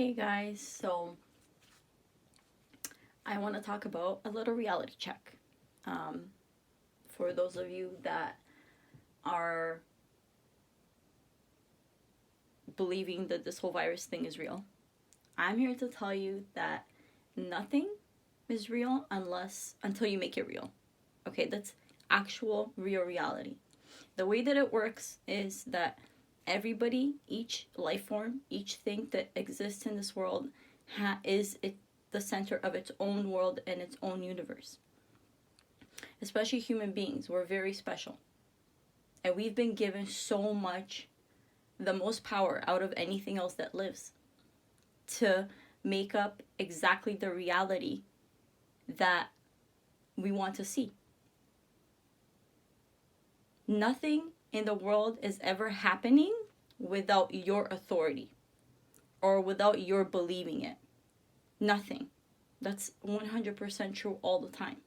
Hey guys, so I want to talk about a little reality check. Um, for those of you that are believing that this whole virus thing is real, I'm here to tell you that nothing is real until you make it real. Okay, that's actual real reality. The way that it works is that everybody, each life form, each thing that exists in this world is the center of its own world and its own universe. Especially human beings, we're very special. And we've been given so much, the most power out of anything else that lives, to make up exactly the reality that we want to see. Nothing in the world is ever happening without your authority or without your believing it. Nothing. That's 100% true all the time.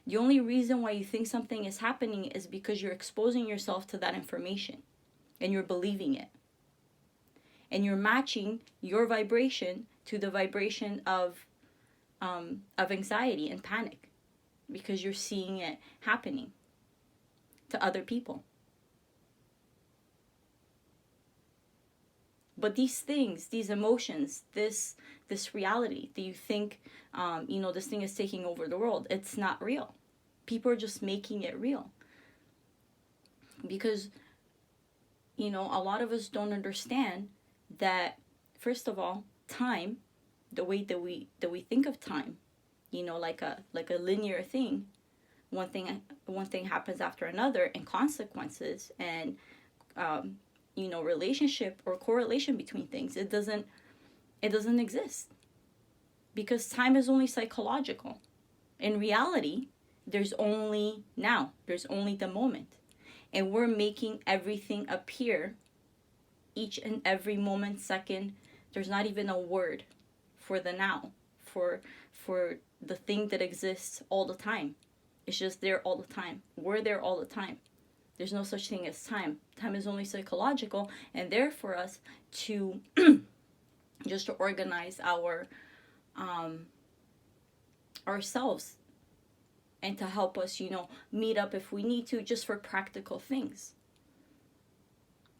The only reason why you think something is happening is because you're exposing yourself to that information and you're believing it. And you're matching your vibration to the vibration of anxiety and panic because you're seeing it happening to other people. But these things, these emotions, this reality that you think, this thing is taking over the world, it's not real. People are just making it real. Because, a lot of us don't understand that, first of all, time, the way that we think of time, like a linear thing, one thing happens after another, and consequences and relationship or correlation between things, it doesn't exist, because time is only psychological. In reality, there's only now, there's only the moment, and we're making everything appear each and every moment, second. There's not even a word for the now, for the thing that exists all the time. It's just there all the time. We're there all the time. There's no such thing as time. Time is only psychological, and there for us to just to organize ourselves, and to help us, meet up if we need to, just for practical things.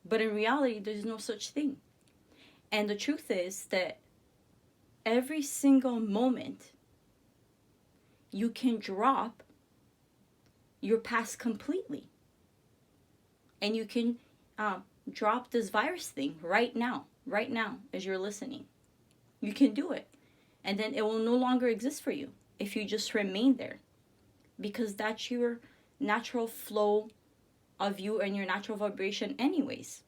But in reality, there's no such thing. And the truth is that every single moment you can drop your past completely. And you can drop this virus thing right now, as you're listening. You can do it. And then it will no longer exist for you if you just remain there. Because that's your natural flow of you and your natural vibration anyways.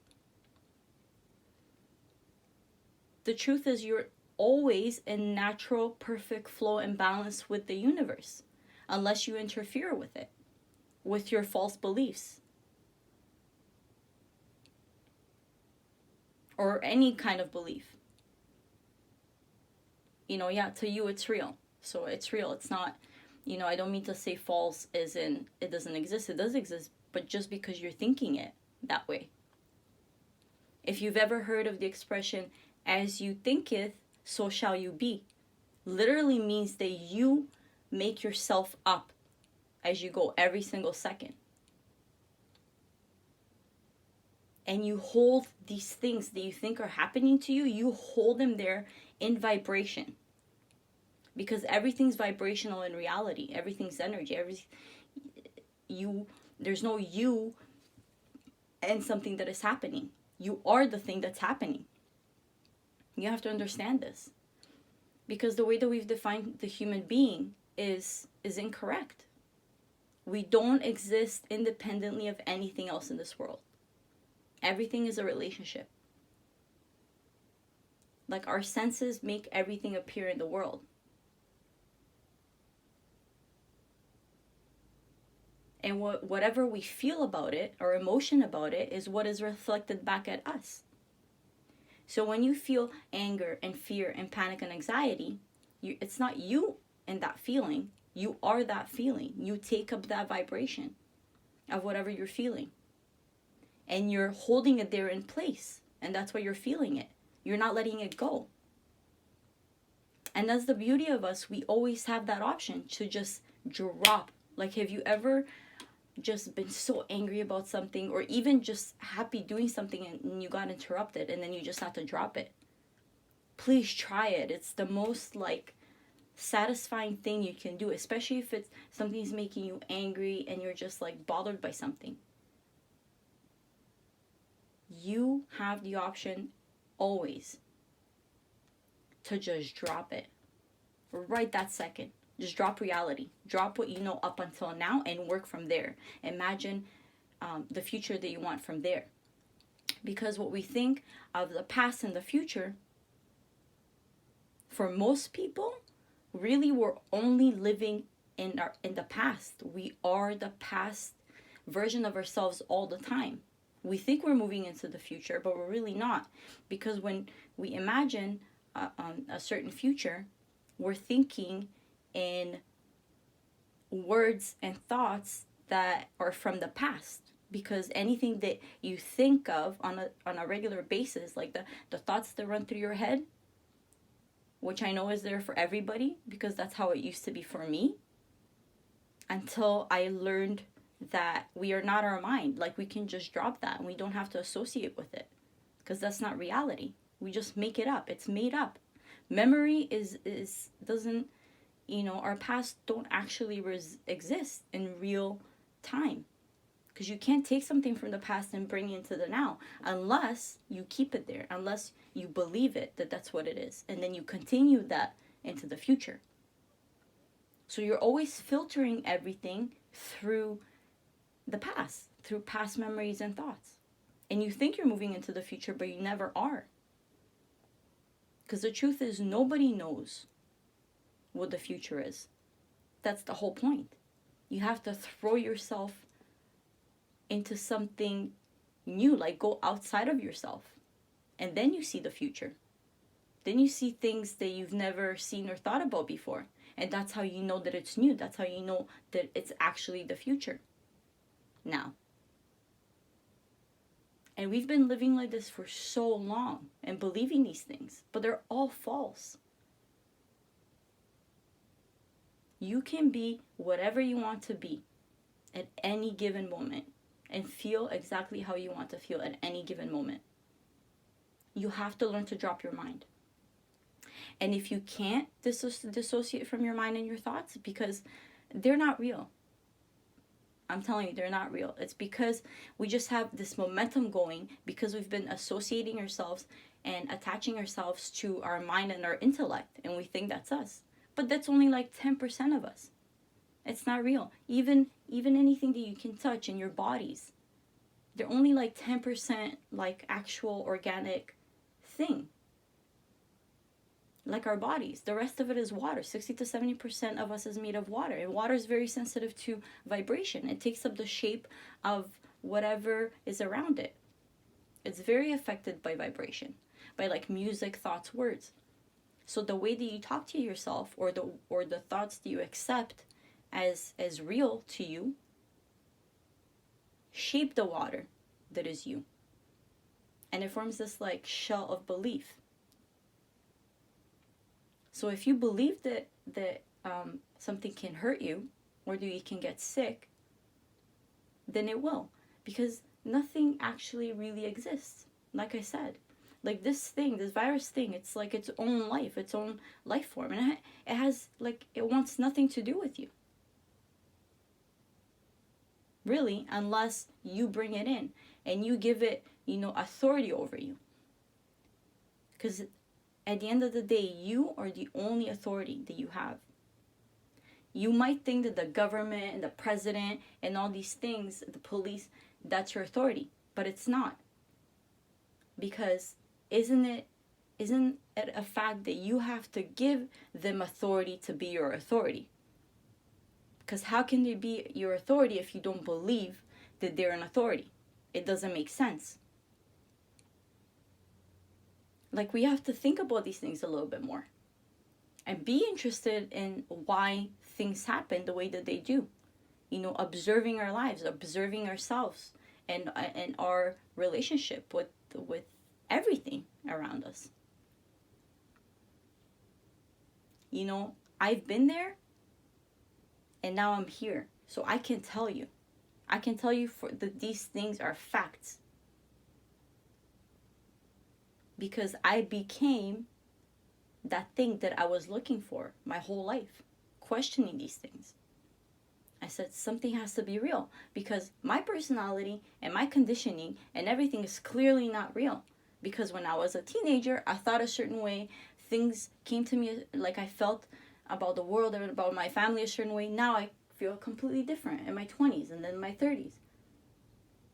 The truth is, you're always in natural, perfect flow and balance with the universe, unless you interfere with it, with your false beliefs, or any kind of belief. To you it's real. So it's real. It's not, I don't mean to say false as in it doesn't exist. It does exist, but just because you're thinking it that way. If you've ever heard of the expression, as you thinketh, so shall you be, literally means that you make yourself up as you go every single second. And you hold these things that you think are happening to you, you hold them there in vibration. Because everything's vibrational in reality. Everything's energy. There's no you and something that is happening. You are the thing that's happening. You have to understand this. Because the way that we've defined the human being is incorrect. We don't exist independently of anything else in this world. Everything is a relationship. Like, our senses make everything appear in the world. And whatever we feel about it, or emotion about it, is what is reflected back at us. So when you feel anger and fear and panic and anxiety, it's not you in that feeling. You are that feeling. You take up that vibration of whatever you're feeling. And you're holding it there in place. And that's why you're feeling it. You're not letting it go. And that's the beauty of us. We always have that option to just drop. Like, have you ever just been so angry about something, or even just happy doing something and you got interrupted and then you just have to drop it? Please try it. It's the most like satisfying thing you can do, especially if it's something's making you angry and you're just like bothered by something. You have the option always to just drop it right that second. Just drop reality. Drop what you know up until now and work from there. Imagine the future that you want from there. Because what we think of the past and the future, for most people, really we're only living in the past. We are the past version of ourselves all the time. We think we're moving into the future, but we're really not. Because when we imagine a certain future, we're thinking in words and thoughts that are from the past. Because anything that you think of on a regular basis, like the thoughts that run through your head, which I know is there for everybody, because that's how it used to be for me, until I learned that we are not our mind. Like, we can just drop that and we don't have to associate with it, because that's not reality. We just make it up. It's made up. Memory doesn't, our past don't actually exist in real time, because you can't take something from the past and bring it into the now unless you keep it there, unless you believe it, that that's what it is, and then you continue that into the future. So you're always filtering everything through the past, through past memories and thoughts. And you think you're moving into the future, but you never are. Because the truth is, nobody knows what the future is. That's the whole point. You have to throw yourself into something new, like go outside of yourself. And then you see the future. Then you see things that you've never seen or thought about before. And that's how you know that it's new. That's how you know that it's actually the future now. And we've been living like this for so long and believing these things, but they're all false. You can be whatever you want to be at any given moment and feel exactly how you want to feel at any given moment. You have to learn to drop your mind. And if you can't dissociate from your mind and your thoughts, because they're not real. I'm telling you, they're not real. It's because we just have this momentum going, because we've been associating ourselves and attaching ourselves to our mind and our intellect, and we think that's us. But that's only like 10% of us. It's not real. Even anything that you can touch in your bodies, they're only like 10% like actual organic thing. Like our bodies. The rest of it is water. 60 to 70% of us is made of water. And water is very sensitive to vibration. It takes up the shape of whatever is around it. It's very affected by vibration, by like music, thoughts, words. So the way that you talk to yourself, or the thoughts that you accept as real to you, shape the water that is you. And it forms this like shell of belief. So if you believe that something can hurt you, or that you can get sick, then it will. Because nothing actually really exists. Like I said, like this virus thing, it's like its own life, its own life form. And it has, like, it wants nothing to do with you. Really, unless you bring it in and you give it, authority over you. Because at the end of the day, you are the only authority that you have. You might think that the government and the president and all these things, the police, that's your authority. But it's not. Because isn't it a fact that you have to give them authority to be your authority? Because how can they be your authority if you don't believe that they're an authority? It doesn't make sense. Like, we have to think about these things a little bit more. And be interested in why things happen the way that they do. Observing our lives, observing ourselves, and our relationship with everything around us. You know, I've been there and now I'm here. So I can tell you. I can tell you that these things are facts. Because I became that thing that I was looking for my whole life, questioning these things. I said something has to be real because my personality and my conditioning and everything is clearly not real. Because when I was a teenager, I thought a certain way. Things came to me like I felt about the world and about my family a certain way. Now I feel completely different in my 20s and then my 30s.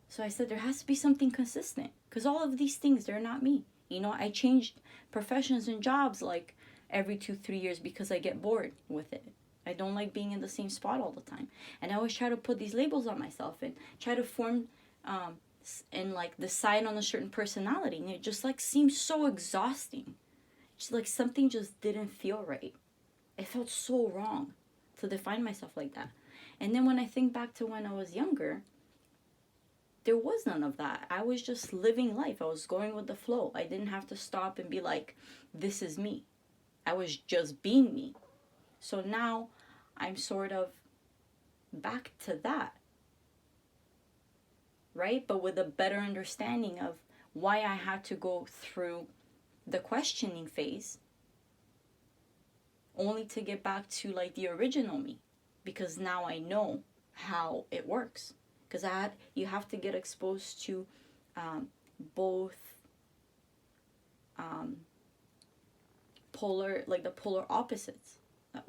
So I said there has to be something consistent because all of these things, they're not me. You know, I changed professions and jobs like every 2-3 years because I get bored with it. I don't like being in the same spot all the time. And I always try to put these labels on myself and try to form and like decide on a certain personality. And it just like seems so exhausting. Just like something just didn't feel right. It felt so wrong to define myself like that. And then when I think back to when I was younger, there was none of that. I was just living life. I was going with the flow. I didn't have to stop and be like, this is me. I was just being me. So now I'm sort of back to that, right? But with a better understanding of why I had to go through the questioning phase only to get back to like the original me, because now I know how it works. Because you have to get exposed to both the polar opposites,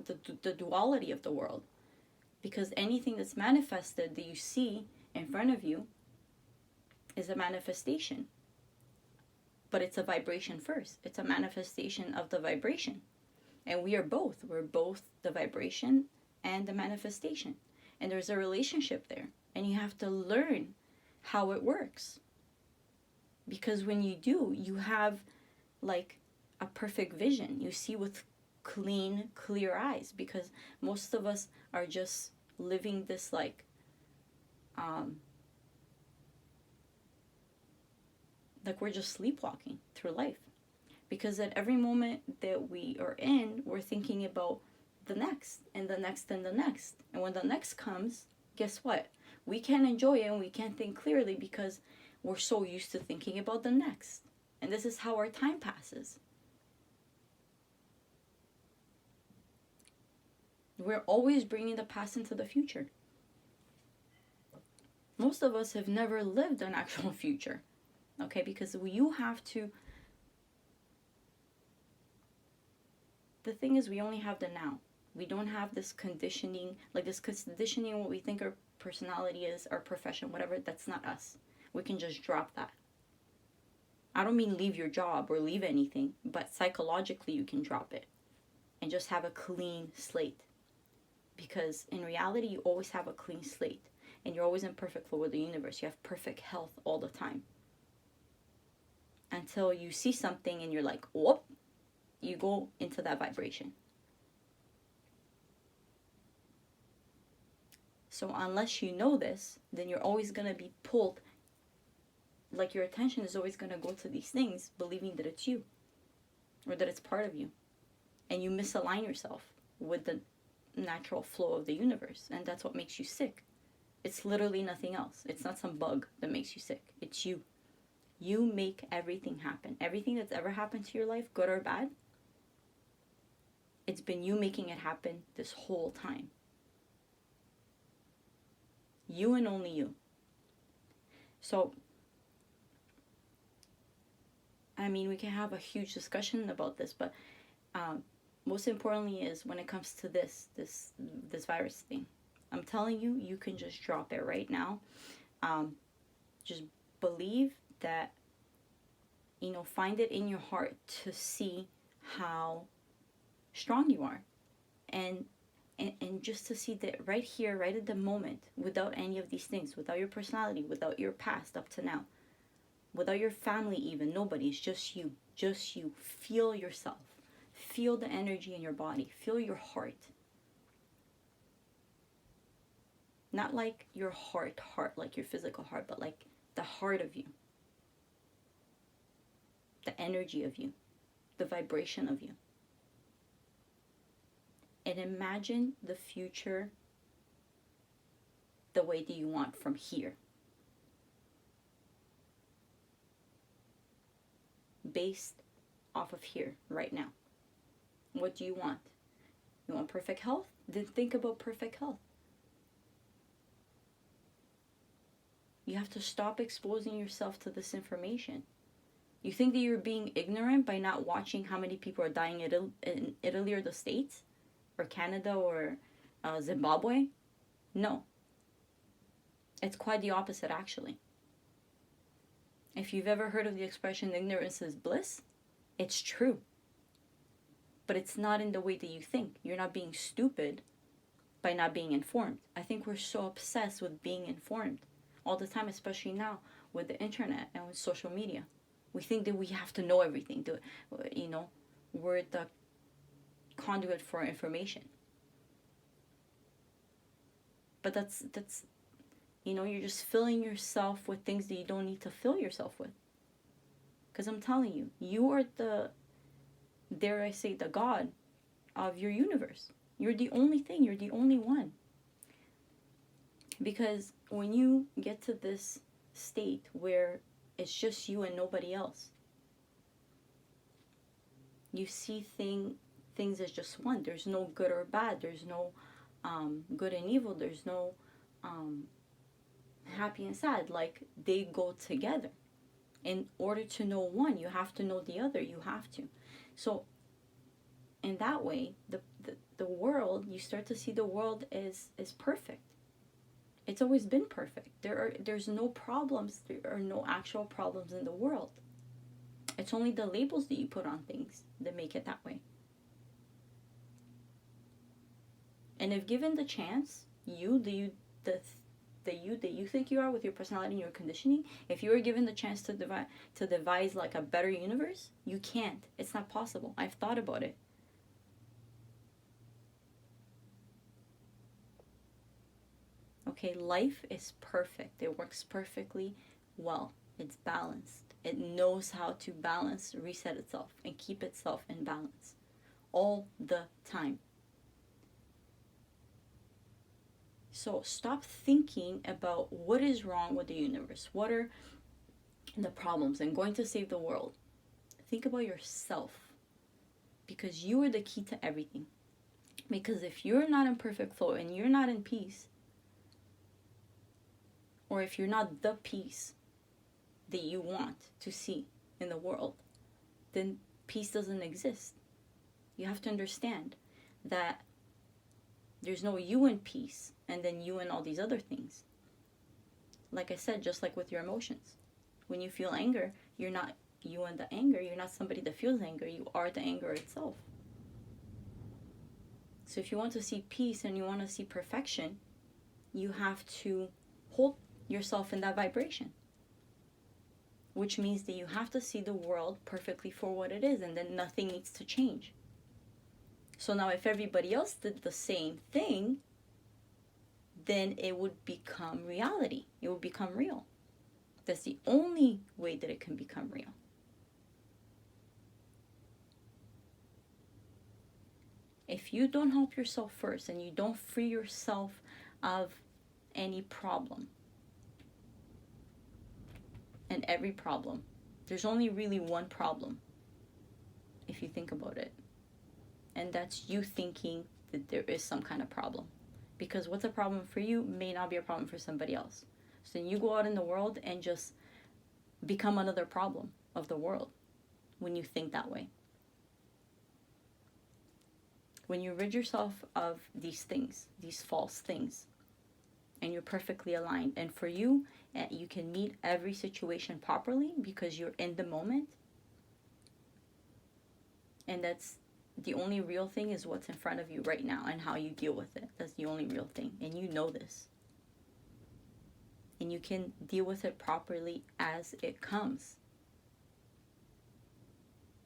the duality of the world. Because anything that's manifested that you see in front of you is a manifestation. But it's a vibration first. It's a manifestation of the vibration. And we are both. We're both the vibration and the manifestation. And there's a relationship there. And you have to learn how it works. Because when you do, you have like a perfect vision. You see with clean, clear eyes. Because most of us are just living this like we're just sleepwalking through life. Because at every moment that we are in, we're thinking about the next and the next and the next. And when the next comes, guess what? We can't enjoy it and we can't think clearly because we're so used to thinking about the next. And this is how our time passes. We're always bringing the past into the future. Most of us have never lived an actual future. Okay, because you have to... The thing is, we only have the now. We don't have this conditioning, what we think our personality is, our profession, whatever. That's not us. We can just drop that. I don't mean leave your job or leave anything, but psychologically you can drop it and just have a clean slate. Because in reality, you always have a clean slate and you're always in perfect flow with the universe. You have perfect health all the time. Until you see something and you're like, whoop, you go into that vibration. So unless you know this, then you're always going to be pulled, like your attention is always going to go to these things, believing that it's you, or that it's part of you. And you misalign yourself with the natural flow of the universe, and that's what makes you sick. It's literally nothing else. It's not some bug that makes you sick. It's you. You make everything happen. Everything that's ever happened to your life, good or bad, it's been you making it happen this whole time. You and only you. So, I mean, we can have a huge discussion about this, but most importantly is when it comes to this virus thing. I'm telling you, you can just drop it right now. Just believe that, find it in your heart to see how strong you are. And just to see that right here, right at the moment, without any of these things, without your personality, without your past up to now, without your family even, nobody's, just you. Just you. Feel yourself. Feel the energy in your body. Feel your heart. Not like your heart, like your physical heart, but like the heart of you. the energy of you, the vibration of you. And imagine the future the way that you want from here. Based off of here, right now. What do you want? You want perfect health? Then think about perfect health. You have to stop exposing yourself to this information. You think that you're being ignorant by not watching how many people are dying in Italy or the States? Or Canada or Zimbabwe? No. It's quite the opposite, actually. If you've ever heard of the expression, ignorance is bliss, it's true. But it's not in the way that you think. You're not being stupid by not being informed. I think we're so obsessed with being informed all the time, especially now with the internet and with social media. We think that we have to know everything. We're the conduit for information. But that's you're just filling yourself with things that you don't need to fill yourself with. Because I'm telling you, you are dare I say, the God of your universe. You're the only thing. You're the only one. Because when you get to this state where it's just you and nobody else, you see things as just one. There's no good or bad. There's no good and evil. There's no happy and sad. Like, they go together. In order to know one, you have to know the other. You have to. So in that way, the world, you start to see the world is perfect. It's always been perfect. There's no problems. There are no actual problems in the world. It's only the labels that you put on things that make it that way. And if given the chance, the you that you think you are with your personality and your conditioning, if you were given the chance to devise like a better universe, you can't. It's not possible. I've thought about it. Okay, life is perfect. It works perfectly well. It's balanced. It knows how to balance, reset itself, and keep itself in balance all the time. So stop thinking about what is wrong with the universe. What are the problems and going to save the world. Think about yourself, because you are the key to everything. Because if you're not in perfect flow and you're not in peace, or if you're not the peace that you want to see in the world, then peace doesn't exist. You have to understand that there's no you in peace and then you in all these other things. Like I said, just like with your emotions. When you feel anger, you're not you in the anger. You're not somebody that feels anger. You are the anger itself. So if you want to see peace and you want to see perfection, you have to hold yourself in that vibration. Which means that you have to see the world perfectly for what it is, and then nothing needs to change. So now if everybody else did the same thing, then it would become reality. It would become real. That's the only way that it can become real. If you don't help yourself first and you don't free yourself of any problem, and every problem, there's only really one problem if you think about it. And that's you thinking that there is some kind of problem. Because what's a problem for you may not be a problem for somebody else. So then you go out in the world and just become another problem of the world when you think that way. When you rid yourself of these things, these false things, and you're perfectly aligned, and for you, you can meet every situation properly because you're in the moment, and that's the only real thing is what's in front of you right now and how you deal with it. That's the only real thing, and you know this. And you can deal with it properly as it comes.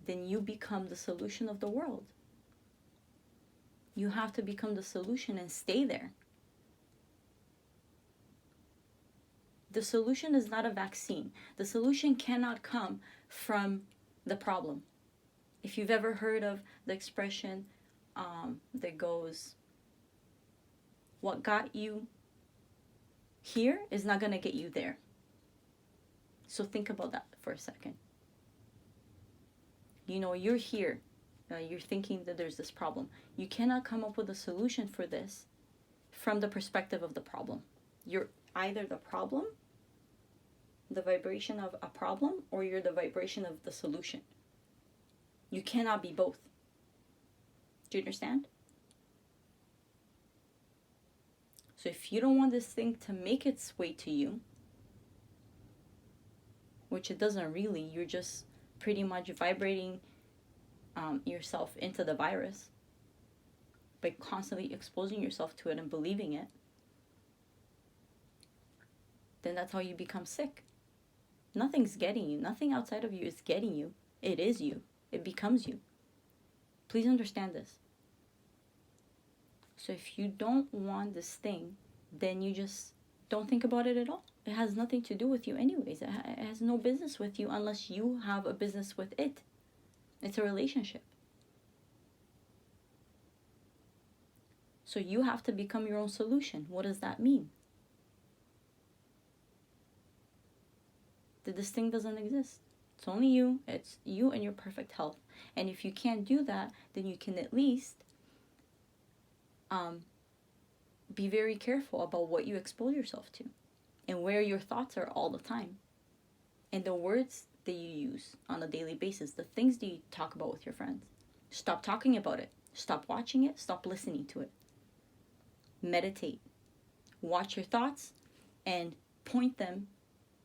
Then you become the solution of the world. You have to become the solution and stay there. The solution is not a vaccine. The solution cannot come from the problem. If you've ever heard of the expression that goes, what got you here is not going to get you there. So think about that for a second. You know, you're here. You're thinking that there's this problem. You cannot come up with a solution for this from the perspective of the problem. You're either the problem, the vibration of a problem, or you're the vibration of the solution. You cannot be both. Do you understand? So if you don't want this thing to make its way to you, which it doesn't really, you're just pretty much vibrating yourself into the virus by constantly exposing yourself to it and believing it, then that's how you become sick. Nothing's getting you. Nothing outside of you is getting you. It is you. It becomes you. Please understand this. So if you don't want this thing, then you just don't think about it at all. It has nothing to do with you anyways. It has no business with you unless you have a business with it. It's a relationship. So you have to become your own solution. What does that mean? That this thing doesn't exist. It's only you. It's you and your perfect health. And if you can't do that, then you can at least be very careful about what you expose yourself to and where your thoughts are all the time, and the words that you use on a daily basis, the things that you talk about with your friends. Stop talking about it. Stop watching it. Stop listening to it. Meditate. Watch your thoughts and point them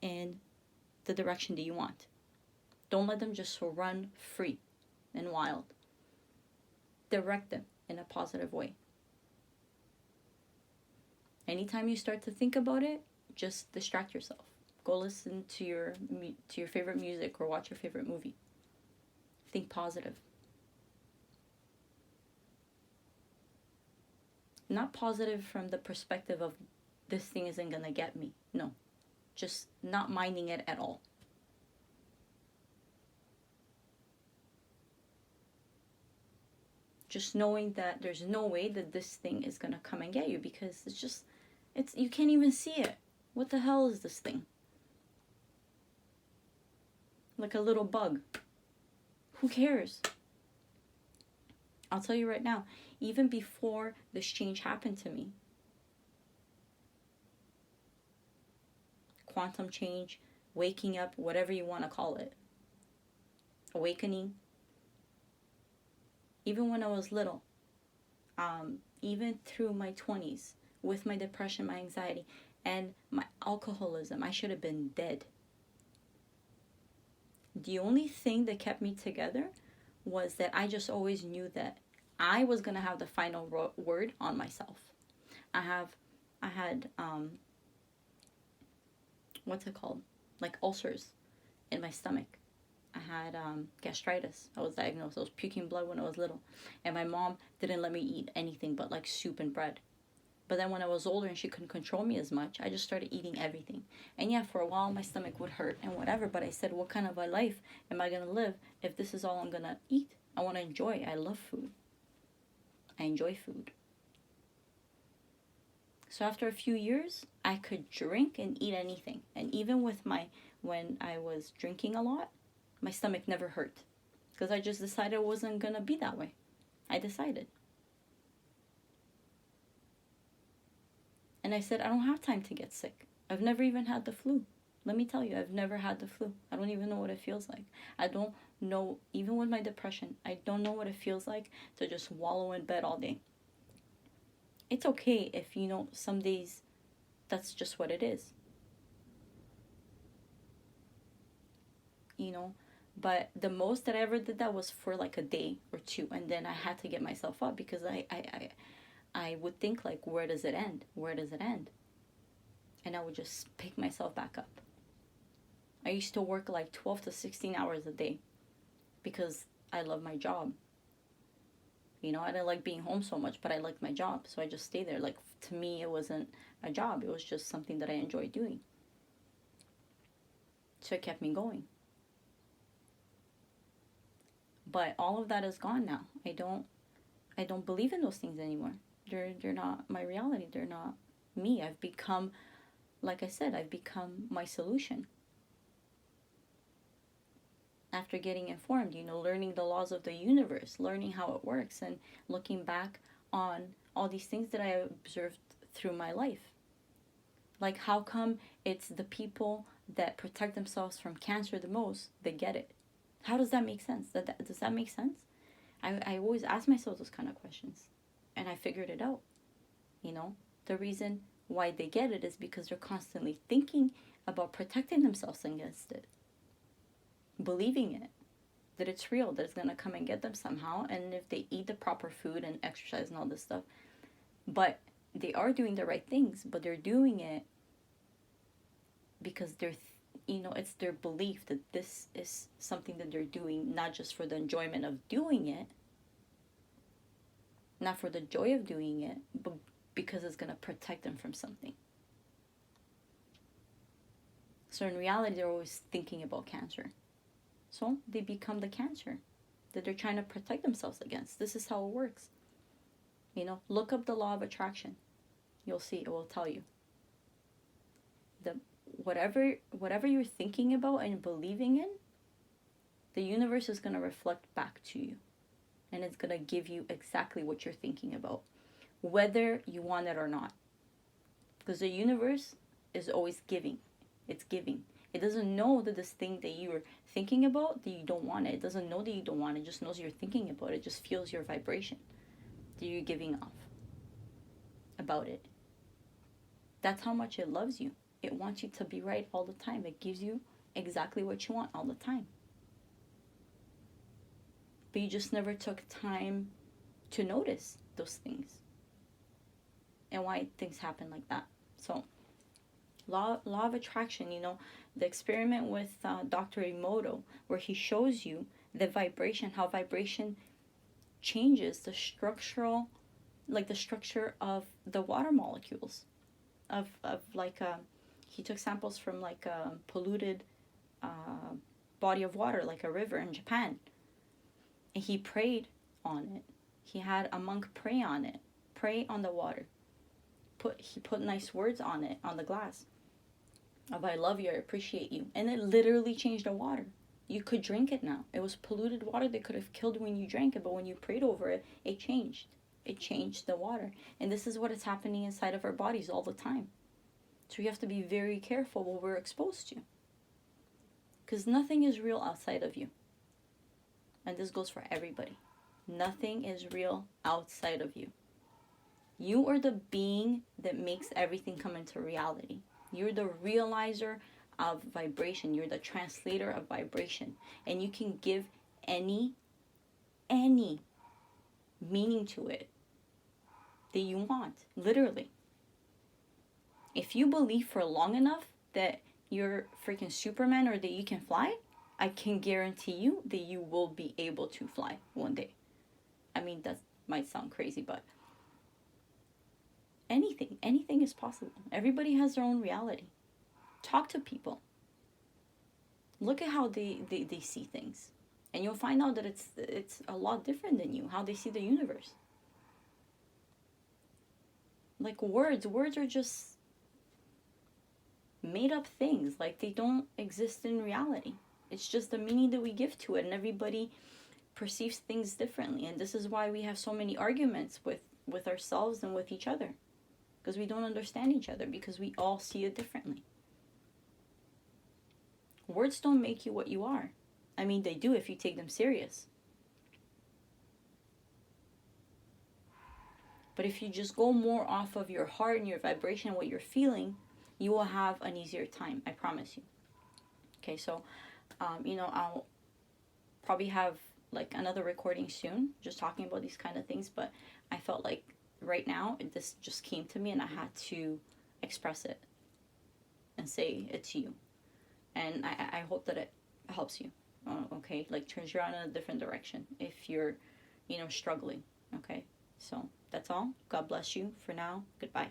in the direction that you want. Don't let them just run free and wild. Direct them in a positive way. Anytime you start to think about it, just distract yourself. Go listen to your favorite music or watch your favorite movie. Think positive. Not positive from the perspective of this thing isn't gonna get me. No. Just not minding it at all. Just knowing that there's no way that this thing is gonna come and get you, because it's you can't even see it. What the hell is this thing? Like a little bug. Who cares? I'll tell you right now, even before this change happened to me, quantum change, waking up, whatever you want to call it, awakening, even when I was little, even through my 20s, with my depression, my anxiety, and my alcoholism, I should have been dead. The only thing that kept me together was that I just always knew that I was going to have the final word on myself. I had what's it called? Like ulcers in my stomach. I had gastritis. I was diagnosed. I was puking blood when I was little. And my mom didn't let me eat anything but like soup and bread. But then when I was older and she couldn't control me as much, I just started eating everything. And yeah, for a while my stomach would hurt and whatever, but I said, what kind of a life am I going to live if this is all I'm going to eat? I want to enjoy. I love food. I enjoy food. So after a few years, I could drink and eat anything. And even with when I was drinking a lot, my stomach never hurt. Because I just decided it wasn't going to be that way. I decided. And I said, I don't have time to get sick. I've never even had the flu. Let me tell you, I've never had the flu. I don't even know what it feels like. I don't know, even with my depression, I don't know what it feels like to just wallow in bed all day. It's okay if, some days that's just what it is. But the most that I ever did that was for like a day or two. And then I had to get myself up because I would think like, where does it end? Where does it end? And I would just pick myself back up. I used to work like 12 to 16 hours a day because I love my job. I didn't like being home so much, but I liked my job. So I just stayed there. Like, to me, it wasn't a job. It was just something that I enjoyed doing. So it kept me going. But all of that is gone now. I don't believe in those things anymore. They're not my reality. They're not me. I've become, like I said, I've become my solution. After getting informed, learning the laws of the universe, learning how it works, and looking back on all these things that I observed through my life. Like, how come it's the people that protect themselves from cancer the most that get it? How does that make sense? Does that make sense? I always ask myself those kind of questions. And I figured it out. The reason why they get it is because they're constantly thinking about protecting themselves against it. Believing it. That it's real. That it's going to come and get them somehow. And if they eat the proper food and exercise and all this stuff. But they are doing the right things. But they're doing it because it's their belief that this is something that they're doing, not just for the enjoyment of doing it, not for the joy of doing it, but because it's going to protect them from something. So in reality, they're always thinking about cancer. So they become the cancer that they're trying to protect themselves against. This is how it works. Look up the law of attraction. You'll see, it will tell you. Whatever you're thinking about and believing in, the universe is going to reflect back to you. And it's going to give you exactly what you're thinking about, whether you want it or not. Because the universe is always giving. It's giving. It doesn't know that this thing that you're thinking about, that you don't want it. It doesn't know that you don't want it. It just knows you're thinking about it. It just feels your vibration that you're giving off about it. That's how much it loves you. It wants you to be right all the time. It gives you exactly what you want all the time. But you just never took time to notice those things and why things happen like that. So, law of attraction, the experiment with Dr. Emoto, where he shows you the vibration, how vibration changes the structure of the water molecules. He took samples from a polluted body of water, like a river in Japan. And he prayed on it. He had a monk pray on it. Pray on the water. He put nice words on it, on the glass. Of I love you, I appreciate you. And it literally changed the water. You could drink it now. It was polluted water that could have killed when you drank it, but when you prayed over it, it changed. It changed the water. And this is what is happening inside of our bodies all the time. So we have to be very careful what we're exposed to. Because nothing is real outside of you. And this goes for everybody. Nothing is real outside of you. You are the being that makes everything come into reality. You're the realizer of vibration. You're the translator of vibration. And you can give any meaning to it that you want. Literally. If you believe for long enough that you're freaking Superman or that you can fly, I can guarantee you that you will be able to fly one day. I mean, that might sound crazy, but anything is possible. Everybody has their own reality. Talk to people. Look at how they see things. And you'll find out that it's a lot different than you, how they see the universe. Like words are just made up things. Like they don't exist in reality. It's just the meaning that we give to it, and everybody perceives things differently. And this is why we have so many arguments with ourselves and with each other. Because we don't understand each other, because we all see it differently. Words don't make you what you are. I mean, they do if you take them serious. But if you just go more off of your heart and your vibration and what you're feeling, you will have an easier time. I promise you. Okay, so, I'll probably have like another recording soon, just talking about these kind of things. But I felt like right now, this just came to me and I had to express it and say it to you. And I hope that it helps you. Okay, like turns you on in a different direction if you're, struggling. Okay, so that's all. God bless you for now. Goodbye.